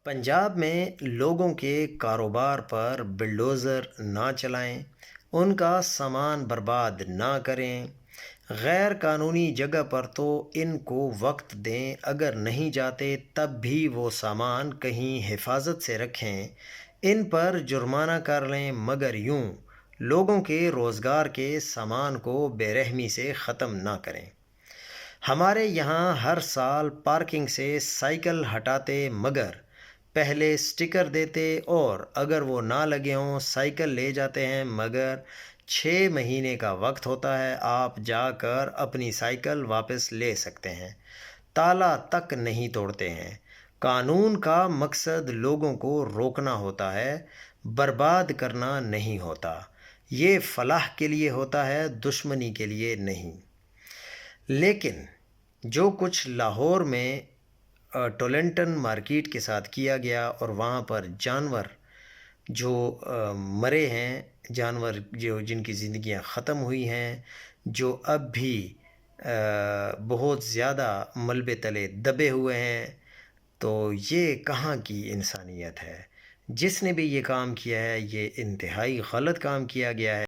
پنجاب میں لوگوں کے کاروبار پر بلڈوزر نہ چلائیں، ان کا سامان برباد نہ کریں۔ غیر قانونی جگہ پر تو ان کو وقت دیں، اگر نہیں جاتے تب بھی وہ سامان کہیں حفاظت سے رکھیں۔ ان پر جرمانہ کر لیں، مگر یوں لوگوں کے روزگار کے سامان کو بے رحمی سے ختم نہ کریں۔ ہمارے یہاں ہر سال پارکنگ سے سائیکل ہٹاتے، مگر پہلے سٹیکر دیتے، اور اگر وہ نہ لگے ہوں سائیکل لے جاتے ہیں، مگر 6 مہینے کا وقت ہوتا ہے، آپ جا کر اپنی سائیکل واپس لے سکتے ہیں، تالا تک نہیں توڑتے ہیں۔ قانون کا مقصد لوگوں کو روکنا ہوتا ہے، برباد کرنا نہیں ہوتا۔ یہ فلاح کے لیے ہوتا ہے، دشمنی کے لیے نہیں۔ لیکن جو کچھ لاہور میں ٹولنٹن مارکیٹ کے ساتھ کیا گیا، اور وہاں پر جانور جو مرے ہیں، جانور جو جن کی زندگیاں ختم ہوئی ہیں، جو اب بھی بہت زیادہ ملبے تلے دبے ہوئے ہیں، تو یہ کہاں کی انسانیت ہے؟ جس نے بھی یہ کام کیا ہے، یہ انتہائی غلط کام کیا گیا ہے۔